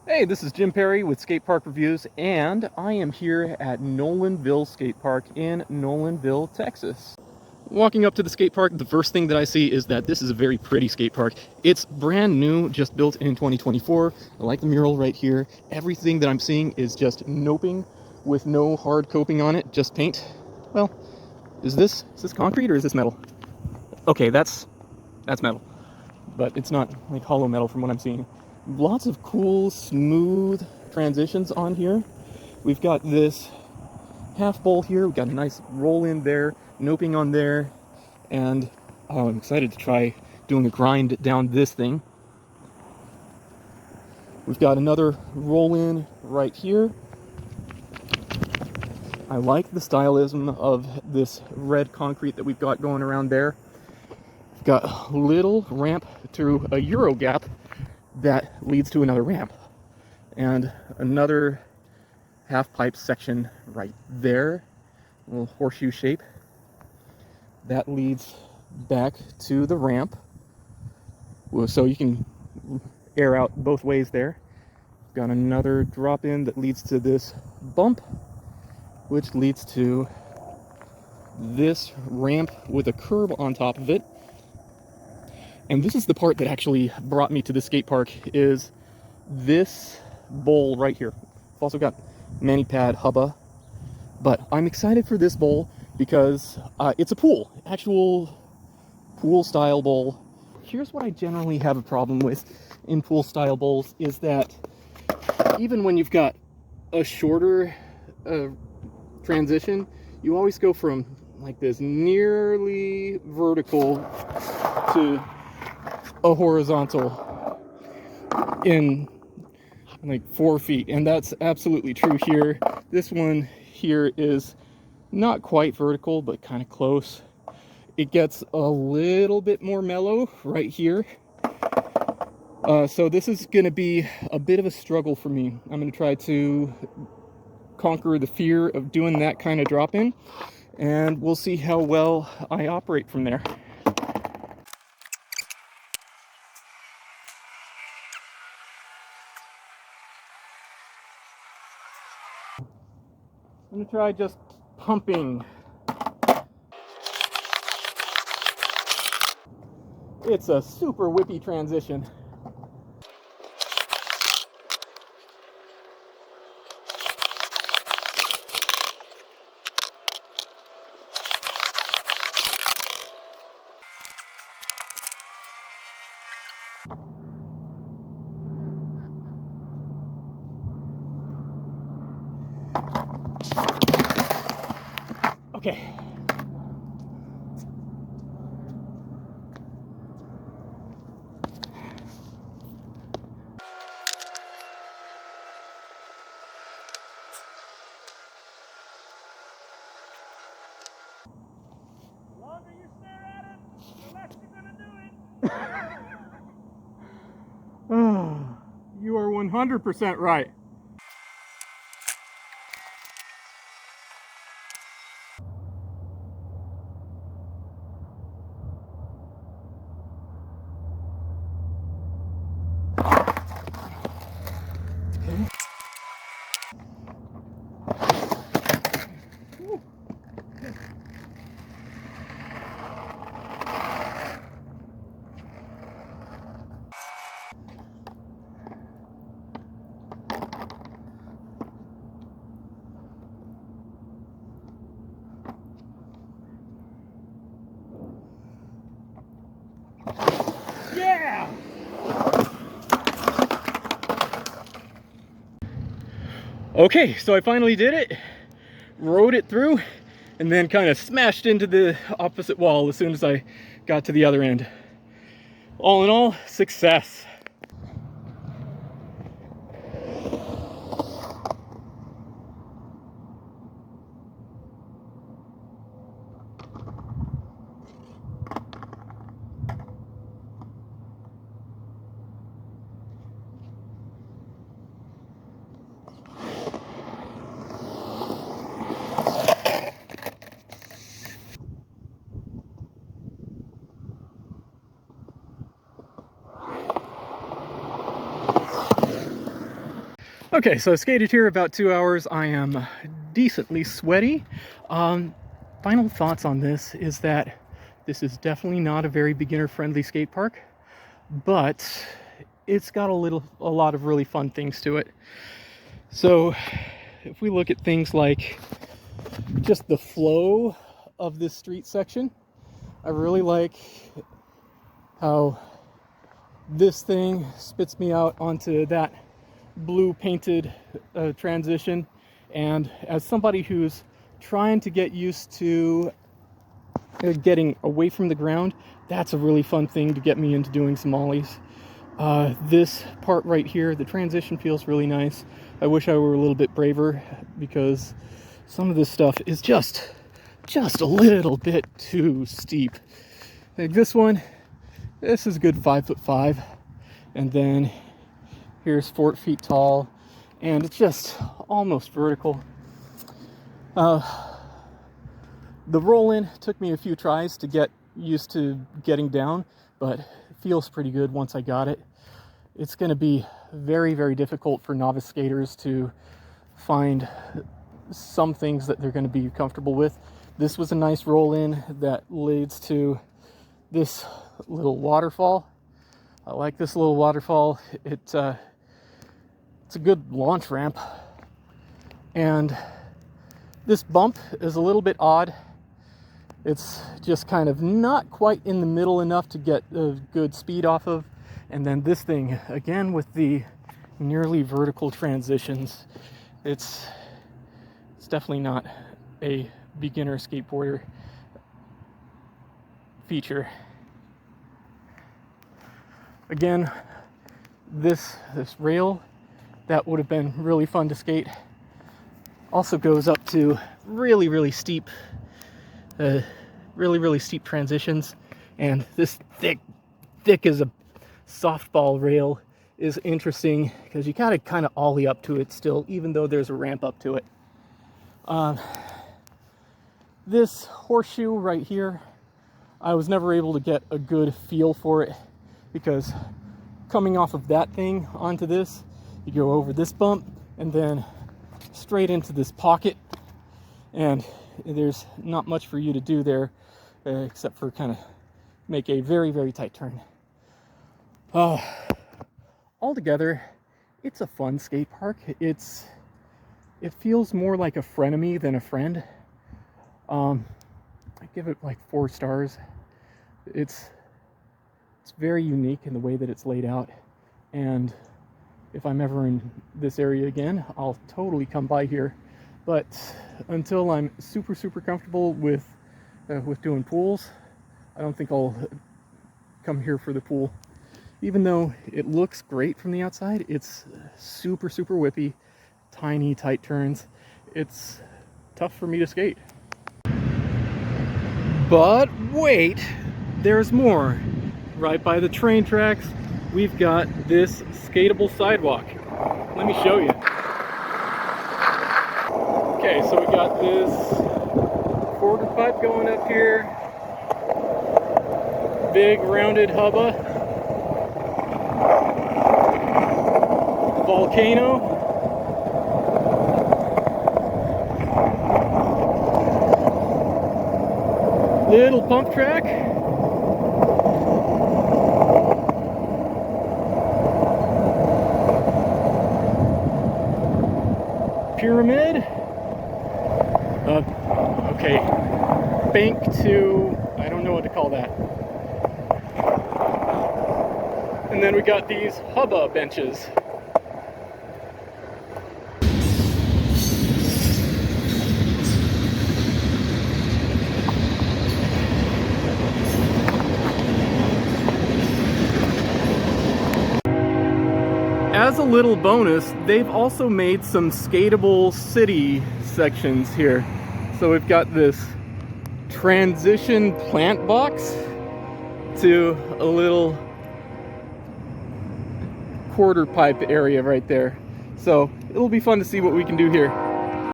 Hey, this is Jim Perry with Skatepark Reviews, and I am here at Nolanville Skate Park in Nolanville, Texas. Walking up to the skate park, the first thing that I see is that this is a very pretty skate park. It's brand new, just built in 2024. I like the mural right here. Everything that I'm seeing is just noping with no hard coping on it, just paint. Well, is this concrete or is this metal? Okay, that's metal, but it's not like hollow metal from what I'm seeing. Lots of cool, smooth transitions on here. We've got this half bowl here. We've got a nice roll in there, noping on there, and I'm excited to try doing a grind down this thing. We've got another roll in right here. I like the stylism of this red concrete that we've got going around there. We've got a little ramp through a Euro gap that leads to another ramp, and another half pipe section right there, a little horseshoe shape that leads back to the ramp, so you can air out both ways there. Got another drop in that leads to this bump, which leads to this ramp with a curb on top of it. And this is the part that actually brought me to the skate park, is this bowl right here. I've also got mani pad hubba, but I'm excited for this bowl because it's a pool, actual pool style bowl. Here's what I generally have a problem with in pool style bowls, is that even when you've got a shorter transition, you always go from like this nearly vertical to a horizontal in like 4 feet, and that's absolutely true here. This one here is not quite vertical, but kind of close. It gets a little bit more mellow right here. So this is going to be a bit of a struggle for me. I'm going to try to conquer the fear of doing that kind of drop in, and we'll see how well I operate from there. I'm going to try just pumping. It's a super whippy transition. Okay. The longer you stare at it, the less you're gonna do it. You are 100% right. Yeah! Okay, so I finally did it, rode it through, and then kind of smashed into the opposite wall as soon as I got to the other end. All in all, success. Okay, so I skated here about 2 hours. I am decently sweaty. Final thoughts on this is that this is definitely not a very beginner-friendly skate park, but it's got a lot of really fun things to it. So if we look at things like just the flow of this street section, I really like how this thing spits me out onto that blue painted transition, and as somebody who's trying to get used to getting away from the ground, that's a really fun thing to get me into doing some ollies. This part right here, the transition feels really nice. I wish I were a little bit braver because some of this stuff is just a little bit too steep. Like this one, this is a good 5'5", and then here's 4 feet tall, and it's just almost vertical. The roll-in took me a few tries to get used to getting down, but it feels pretty good once I got it. It's going to be very, very difficult for novice skaters to find some things that they're going to be comfortable with. This was a nice roll-in that leads to this little waterfall. I like this little waterfall. It's a good launch ramp, and this bump is a little bit odd. It's just kind of not quite in the middle enough to get a good speed off of. And then this thing, again with the nearly vertical transitions, it's definitely not a beginner skateboarder feature. Again, this rail that would have been really fun to skate also goes up to really steep really steep transitions, and this thick as a softball rail is interesting because you gotta kind of ollie up to it still, even though there's a ramp up to it. This horseshoe right here, I was never able to get a good feel for it because coming off of that thing onto this, you go over this bump and then straight into this pocket, and there's not much for you to do there except for kind of make a very tight turn. Altogether, it's a fun skate park. It feels more like a frenemy than a friend. I give it like 4 stars. It's very unique in the way that it's laid out, and if I'm ever in this area again, I'll totally come by here. But until I'm super comfortable with doing pools, I don't think I'll come here for the pool. Even though it looks great from the outside, it's super whippy, tiny, tight turns. It's tough for me to skate. But wait, there's more. Right by the train tracks, we've got this skateable sidewalk. Let me show you. Okay, so we got this quarter pipe going up here. Big rounded hubba. Volcano. Little pump track. Pyramid. Okay, bank to, I don't know what to call that. And then we got these hubba benches. As a little bonus, they've also made some skateable city sections here. So we've got this transition plant box to a little quarter pipe area right there. So it'll be fun to see what we can do here.